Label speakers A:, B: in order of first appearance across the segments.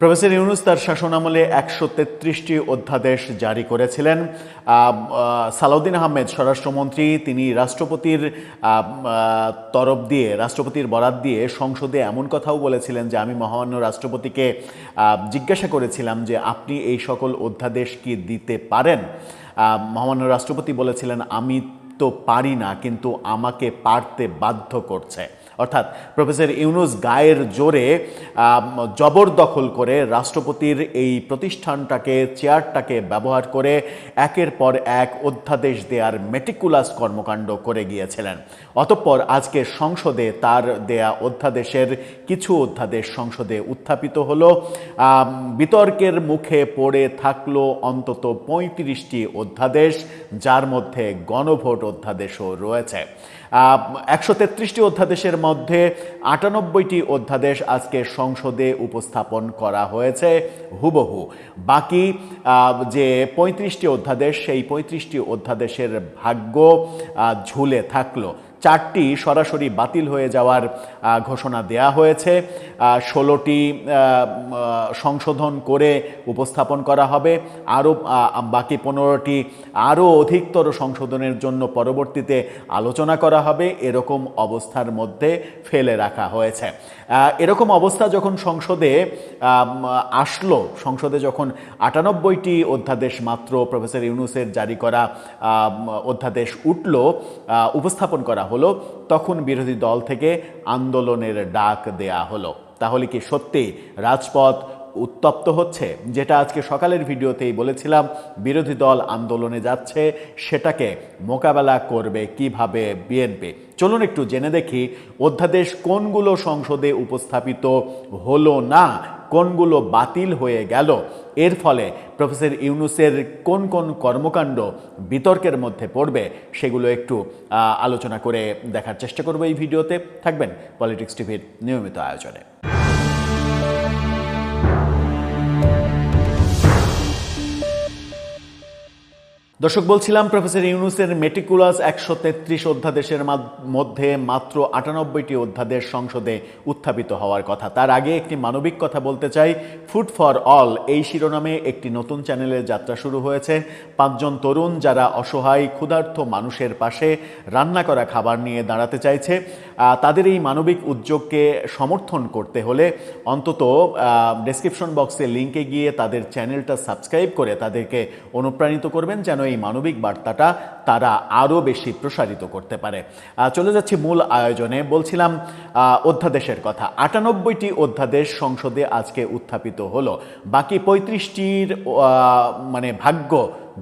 A: Professor Yunus তার শাসনামলে ১৩৩টি অধ্যাদেশ জারি করেছিলেন। সালাউদ্দিন আহমেদ স্বরাষ্ট্রমন্ত্রী তিনি রাষ্ট্রপতির তরফ দিয়ে, রাষ্ট্রপতির বরাত দিয়ে সংসদে এমন কথাও বলেছিলেন যে আমি মহামান্য রাষ্ট্রপতিকে জিজ্ঞাসা করেছিলাম যে আপনি এই সকল অধ্যাদেশ কি দিতে পারেন। মহামান্য রাষ্ট্রপতি বলেছিলেন আমি তো পারি না, কিন্তু আমাকে পারতে বাধ্য করছে। অর্থাৎ প্রফেসর ইউনূস গায়ের জোরে জবরদখল করে রাষ্ট্রপতির এই প্রতিষ্ঠানটাকে, চেয়ারটাকে ব্যবহার করে একের পর এক অধ্যাদেশ দেওয়ার মেটিকুলাস কর্মকাণ্ড করে গিয়েছিলেন। অতঃপর আজকে সংসদে তার দেয়া অধ্যাদেশের কিছু অধ্যাদেশ সংসদে উত্থাপিত হলো। বিতর্কের মুখে পড়ে থাকলো অন্তত ৩৫টি অধ্যাদেশ, যার মধ্যে গণভোট অধ্যাদেশও রয়েছে। ১৩৩টি অধ্যাদেশের মধ্যে ৯৮টি অধ্যাদেশ আজকে সংসদে উপস্থাপন করা হয়েছে হুবহু। বাকি যে ৩৫টি অধ্যাদেশ, সেই ৩৫টি অধ্যাদেশের ভাগ্য ঝুলে থাকলো। 4টি সরাসরি বাতিল হয়ে যাওয়ার ঘোষণা দেয়া হয়েছে, 16টি সংশোধন করে উপস্থাপন করা হবে, আরও বাকি 15টি আরও অধিকতর সংশোধনের জন্য পরবর্তীতে আলোচনা করা হবে, এরকম অবস্থার মধ্যে ফেলে রাখা হয়েছে। এরকম অবস্থা যখন সংসদে আসলো, সংসদে যখন ৯৮টি অধ্যাদেশ মাত্র প্রফেসর ইউনূসের জারি করা অধ্যাদেশ উপস্থাপন করা হলো, তখন বিরোধী দল থেকে আন্দোলনের ডাক দেয়া হলো। তাহলে কি সত্যি রাজপথ উত্তপ্ত হচ্ছে? যেটা আজকে সকালের ভিডিওতেই বলেছিলাম, বিরোধী দল আন্দোলনে যাচ্ছে, সেটাকে মোকাবেলা করবে কিভাবে বিএনপি। চলুন একটু জেনে দেখি অধ্যাদেশ কোনগুলো সংসদে উপস্থাপিত হলো না, কোনগুলো বাতিল হয়ে গেল। এর ফলে প্রফেসর ইউনূসের কোন কোন কর্মকাণ্ড বিতর্কের মধ্যে পড়বে, সেগুলো একটু আলোচনা করে দেখার চেষ্টা করব এই ভিডিওতে। থাকবেন পলিটিক্স টিভির নিয়মিত আয়োজনে। দর্শক, বলছিলাম প্রফেসর ইউনূসের মেটিকুলাস ১৩৩ অধ্যাদেশের মধ্যে মাত্র ৯৮টি অধ্যাদেশ সংসদে উত্থাপিত হওয়ার কথা। তার আগে একটি মানবিক কথা বলতে চাই। ফুড ফর অল এই শিরোনামে একটি নতুন চ্যানেলের যাত্রা শুরু হয়েছে। 5 জন তরুণ যারা অসহায় ক্ষুধার্ত মানুষের পাশে রান্না করা খাবার নিয়ে দাঁড়াতে চাইছে, তাদের এই মানবিক উদ্যোগকে সমর্থন করতে হলে অন্তত ডেসক্রিপশন বক্সে লিঙ্কে গিয়ে তাদের চ্যানেলটা সাবস্ক্রাইব করে তাদেরকে অনুপ্রাণিত করবেন যেন এই মানবিক বার্তাটা তারা আরও বেশি প্রসারিত করতে পারে। চলে যাচ্ছি মূল আয়োজনে। বলছিলাম অধ্যাদেশের কথা। ৯৮টি অধ্যাদেশ সংসদে আজকে উত্থাপিত হলো। বাকি ৩৫টির মানে ভাগ্য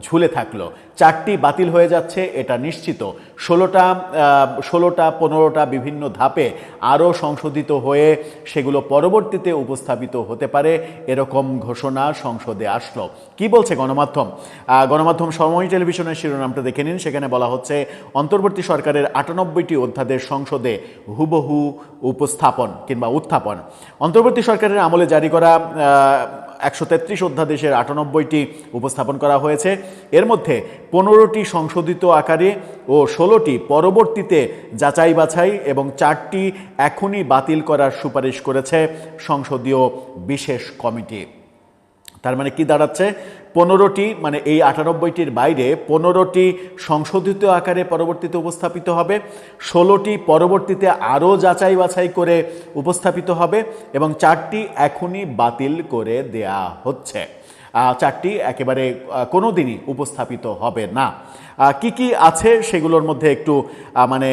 A: ঝুলে থাকলো। 4টি বাতিল হয়ে যাচ্ছে, এটা নিশ্চিত। 16টা 15টা বিভিন্ন ধাপে আরও সংশোধিত হয়ে সেগুলো পরবর্তীতে উপস্থাপিত হতে পারে, এরকম ঘোষণা সংসদে আসলো। কি বলছে গণমাধ্যম? গণমাধ্যম সময় টেলিভিশনের শিরোনামটা দেখে নিন। সেখানে বলা হচ্ছে অন্তর্বর্তী সরকারের ৯৮টি অধ্যাদেশ সংসদে হুবহু উপস্থাপন কিংবা উত্থাপন। অন্তর্বর্তী সরকারের আমলে জারি করা ১৩৩ অধ্যাদেশের ৯৮টি উপস্থাপন করা হয়েছে। এর মধ্যে 15টি সংশোধিত আকারে ও 16টি পরবর্তীতে যাচাই বাছাই এবং 4টি এখনই বাতিল করার সুপারিশ করেছে সংসদীয় বিশেষ কমিটি। তার মানে কি দাঁড়াচ্ছে? 15টি, মানে এই ৯৮টির বাইরে 15টি সংশোধিত আকারে পরবর্তীতে উপস্থাপিত হবে, 16টি পরবর্তীতে আরও যাচাই বাছাই করে উপস্থাপিত হবে এবং 4টি এখনই বাতিল করে দেয়া হচ্ছে। 4টি একেবারে কোনো দিনই উপস্থাপিত হবে না। কি কি আছে সেগুলোর মধ্যে একটু মানে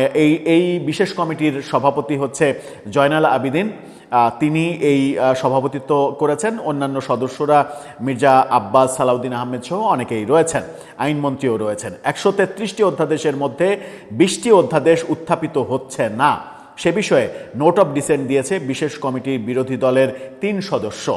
A: এই বিশেষ কমিটির সভাপতি হচ্ছে জয়নাল আবেদিন, তিনি এই সভাপতিত্ব করেছেন। অন্যান্য সদস্যরা মির্জা আব্বাস, সালাউদ্দিন আহমেদ সহ অনেকেই রয়েছেন, আইনমন্ত্রীও রয়েছেন। ১৩৩টি অধ্যাদেশের মধ্যে 20টি অধ্যাদেশ উত্থাপিত হচ্ছে না, সে বিষয়ে নোট অফ ডিসেন্ট দিয়েছে বিশেষ কমিটির বিরোধী দলের 3 সদস্য।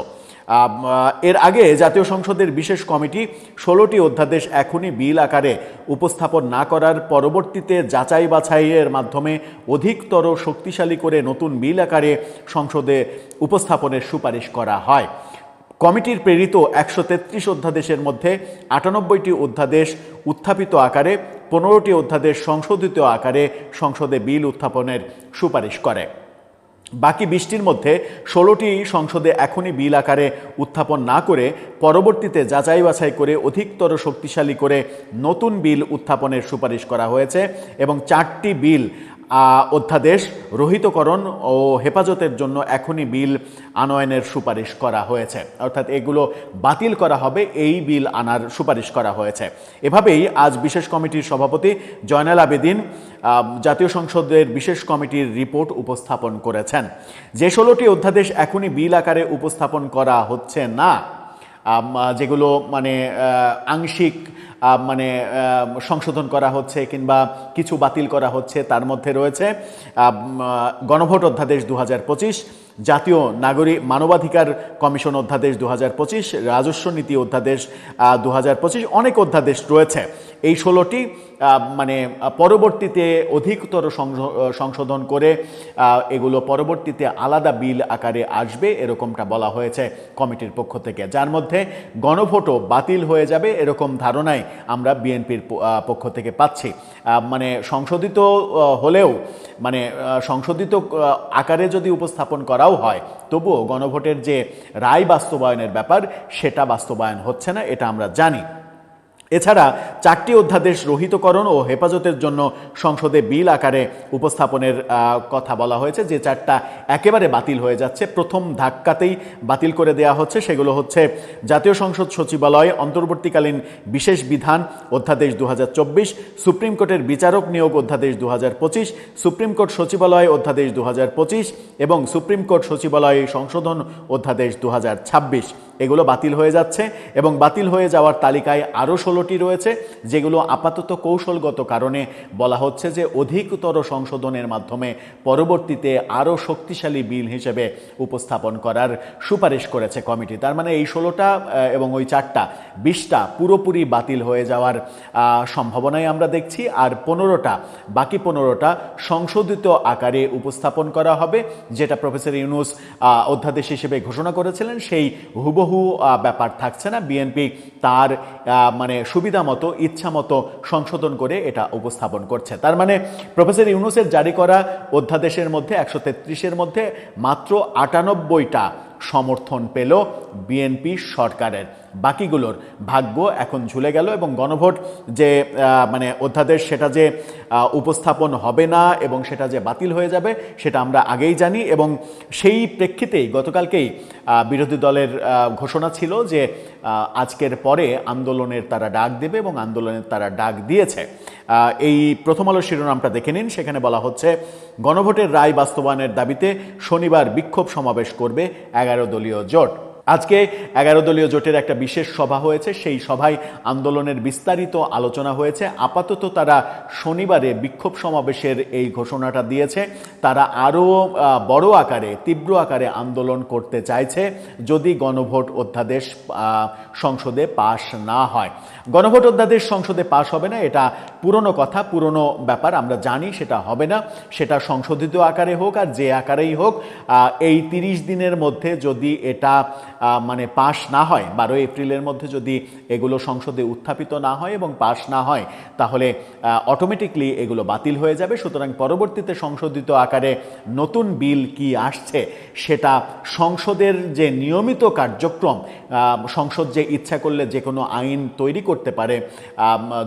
A: এর আগে জাতীয় সংসদের বিশেষ কমিটি 16টি অধ্যাদেশ এখনই বিল আকারে উপস্থাপন না করার পরবর্তীতে যাচাই বাছাইয়ের মাধ্যমে অধিকতর শক্তিশালী করে নতুন বিল আকারে সংসদে উপস্থাপনের সুপারিশ করা হয়। কমিটির প্রেরিত ১৩৩ অধ্যাদেশের মধ্যে ৯৮টি অধ্যাদেশ উত্থাপিত আকারে, 15টি অধ্যাদেশ সংশোধিত আকারে সংসদে বিল উত্থাপনের সুপারিশ করে। বাকি 20টির মধ্যে 16টি সংসদে এখনই বিল আকারে উত্থাপন না করে পরবর্তীতে যাচাই বাছাই করে অধিকতর শক্তিশালী করে নতুন বিল উত্থাপনের সুপারিশ করা হয়েছে এবং 4টি বিল অধ্যাদেশ রহিতকরণ ও হেফাজতের জন্য এখনই বিল আনয়নের সুপারিশ করা হয়েছে, অর্থাৎ এগুলো বাতিল করা হবে, এই বিল আনার সুপারিশ করা হয়েছে। এভাবেই আজ বিশেষ কমিটির সভাপতি জয়নাল আবেদিন জাতীয় সংসদের বিশেষ কমিটির রিপোর্ট উপস্থাপন করেছেন। যে 16টি অধ্যাদেশ এখনই বিল আকারে উপস্থাপন করা হচ্ছে না, যেগুলো মানে আংশিক মানে সংশোধন করা হচ্ছে কিংবা কিছু বাতিল করা হচ্ছে, তার মধ্যে রয়েছে গণভোট অধ্যাদেশ 2025, জাতীয় মানবাধিকার কমিশন অধ্যাদেশ 2025, রাজস্ব নীতি অধ্যাদেশ 2025, অনেক অধ্যাদেশ রয়েছে। এই 16টি মানে পরবর্তীতে অধিকতর সংশোধন করে এগুলো পরবর্তীতে আলাদা বিল আকারে আসবে, এরকমটা বলা হয়েছে কমিটির পক্ষ থেকে, যার মধ্যে গণভোটও বাতিল হয়ে যাবে এরকম ধারণাই আমরা বিএনপির পক্ষ থেকে পাচ্ছি। মানে সংশোধিত হলেও মানে সংশোধিত আকারে যদি উপস্থাপন করাও হয়, তবুও গণভোটের যে রায় বাস্তবায়নের ব্যাপার সেটা বাস্তবায়ন হচ্ছে না, এটা আমরা জানি। এছাড়া 4টি অধ্যাদেশ রহিতকরণ ও হেফাজতের জন্য সংসদে বিল আকারে উপস্থাপনের কথা বলা হয়েছে, যে 4টা একেবারে বাতিল হয়ে যাচ্ছে, প্রথম ধাক্কাতেই বাতিল করে দেওয়া হচ্ছে। সেগুলো হচ্ছে জাতীয় সংসদ সচিবালয় অন্তর্বর্তীকালীন বিশেষ বিধান অধ্যাদেশ 2024, সুপ্রিম কোর্টের বিচারক নিয়োগ অধ্যাদেশ 2025, সুপ্রিম কোর্ট সচিবালয় অধ্যাদেশ 2025 এবং সুপ্রিম কোর্ট সচিবালয় সংশোধন অধ্যাদেশ 2026। এগুলো বাতিল হয়ে যাচ্ছে এবং বাতিল হয়ে যাওয়ার তালিকায় আরও 16টি রয়েছে, যেগুলো আপাতত কৌশলগত কারণে বলা হচ্ছে যে অধিকতর সংশোধনের মাধ্যমে পরবর্তীতে আরও শক্তিশালী বিল হিসেবে উপস্থাপন করার সুপারিশ করেছে কমিটি। তার মানে এই 16টা এবং ওই 4টা 20টা পুরোপুরি বাতিল হয়ে যাওয়ার সম্ভাবনাই আমরা দেখছি, আর বাকি 15টা সংশোধিত আকারে উপস্থাপন করা হবে, যেটা প্রফেসর ইউনূস অধ্যাদেশ হিসেবে ঘোষণা করেছিলেন সেই হুবহু ব্যাপার থাকছে না। বিএনপি তার মানে সুবিধা মতো ইচ্ছা মতো সংশোধন করে এটা উপস্থাপন করছে। তার মানে প্রফেসর ইউনূসের জারি করা অধ্যাদেশের মধ্যে 133-এর মধ্যে মাত্র 98টা সমর্থন পেল বিএনপি সরকারের, বাকিগুলোর ভাগ্য এখন ঝুলে গেল এবং গণভোট যে মানে অধ্যাদেশ সেটা যে উপস্থাপন হবে না এবং সেটা যে বাতিল হয়ে যাবে সেটা আমরা আগেই জানি। এবং সেই প্রেক্ষিতেই গতকালকেই বিরোধী দলের ঘোষণা ছিল যে আজকের পরে আন্দোলনের তারা ডাক দেবে এবং আন্দোলনের তারা ডাক দিয়েছে। এই প্রথম আলোর শিরোনামটা দেখে নিন, সেখানে বলা হচ্ছে গণভোটের রায় বাস্তবায়নের দাবিতে শনিবার বিক্ষোভ সমাবেশ করবে 11 দলীয় জোট। আজকে 11 দলীয় জোটের একটা বিশেষ সভা হয়েছে, সেই সভায় আন্দোলনের বিস্তারিত আলোচনা হয়েছে। আপাতত তারা শনিবারে বিক্ষোভ সমাবেশের এই ঘোষণাটা দিয়েছে, তারা আরও বড় আকারে তীব্র আকারে আন্দোলন করতে চাইছে যদি গণভোট অধ্যাদেশ সংসদে পাশ না হয়। গণভোট অধ্যাদেশ সংসদে পাশ হবে না, এটা পুরনো কথা, পুরনো ব্যাপার, আমরা জানি সেটা হবে না। সেটা সংশোধিত আকারে হোক আর যে আকারেই হোক, এই 30 দিনের মধ্যে যদি এটা মানে পাশ না হয়, 12 এপ্রিলের মধ্যে যদি এগুলো সংসদে উত্থাপিত না হয় এবং পাশ না হয়, তাহলে অটোমেটিকলি এগুলো বাতিল হয়ে যাবে। সুতরাং পরবর্তীতে সংশোধিত আকারে নতুন বিল কি আসছে সেটা সংসদের যে নিয়মিত কার্যক্রম, সংসদ যে ইচ্ছা করলে যে কোনো আইন তৈরি করতে পারে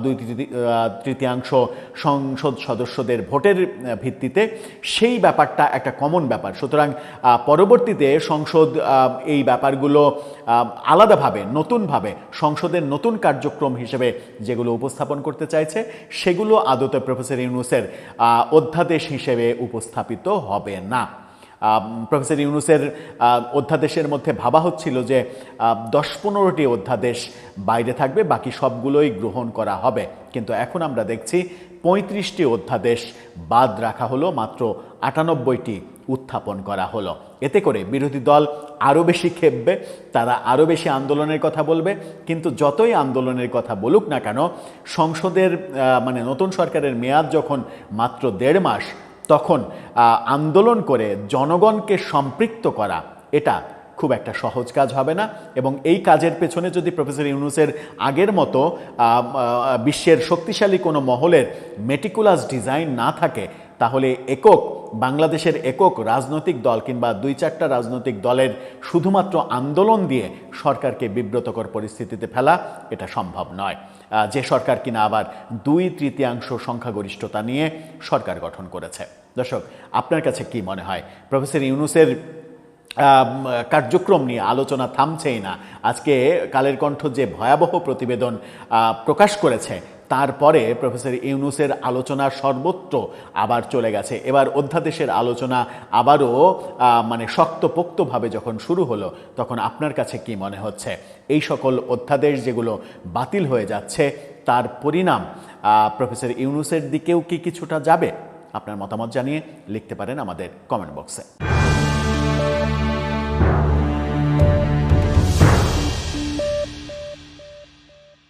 A: 2/3 সংসদ সদস্যদের ভোটের ভিত্তিতে, সেই ব্যাপারটা একটা কমন ব্যাপার। সুতরাং পরবর্তীতে সংসদ এই ব্যাপারগুলো আলাদাভাবে নতুনভাবে সংসদের নতুন কার্যক্রম হিসেবে যেগুলো উপস্থাপন করতে চাইছে সেগুলো আদতে প্রফেসর ইউনূসের অধ্যাদেশ হিসেবে উপস্থাপিত হবে না। প্রফেসর ইউনূসের অধ্যাদেশের মধ্যে ভাবা হচ্ছিল যে 10-15টি অধ্যাদেশ বাইরে থাকবে, বাকি সবগুলোই গ্রহণ করা হবে, কিন্তু এখন আমরা দেখছি 35টি অধ্যাদেশ বাদ রাখা হলো, মাত্র 98টি উত্থাপন করা হলো। এতে করে বিরোধী দল আরও বেশি ক্ষেপবে, তারা আরও বেশি আন্দোলনের কথা বলবে। কিন্তু যতই আন্দোলনের কথা বলুক না কেন, সংসদের মানে নতুন সরকারের মেয়াদ যখন মাত্র 1.5 মাস, তখন আন্দোলন করে জনগণকে সম্পৃক্ত করা এটা খুব একটা সহজ কাজ হবে না। এবং এই কাজের পেছনে যদি প্রফেসর ইউনূসের আগের মতো বিশ্বের শক্তিশালী কোনো মহলের মেটিকুলাস ডিজাইন না থাকে, তাহলে একক বাংলাদেশের একক রাজনৈতিক দল কিংবা 2-4টা রাজনৈতিক দলের শুধুমাত্র আন্দোলন দিয়ে সরকারকে বিব্রতকর পরিস্থিতিতে ফেলা এটা সম্ভব নয়। যে সরকার কিনা আবার 2/3 সংখ্যাগরিষ্ঠতা নিয়ে সরকার গঠন করেছে। দর্শক, আপনার কাছে কি মনে হয় প্রফেসর ইউনূসের কার্যক্রম নিয়ে আলোচনা থামছেই না? আজকে কালের কণ্ঠ যে ভয়াবহ প্রতিবেদন প্রকাশ করেছে, তারপরে প্রফেসর ইউনূসের আলোচনা সর্বত্র আবার চলে গেছে। এবার অধ্যাদেশের আলোচনা আবারও মানে শক্তপোক্তভাবে যখন শুরু হলো, তখন আপনার কাছে কি মনে হচ্ছে এই সকল অধ্যাদেশ যেগুলো বাতিল হয়ে যাচ্ছে তার পরিণাম প্রফেসর ইউনূসের দিকেও কি কিছুটা যাবে? আপনার মতামত জানিয়ে লিখতে পারেন আমাদের কমেন্ট বক্সে।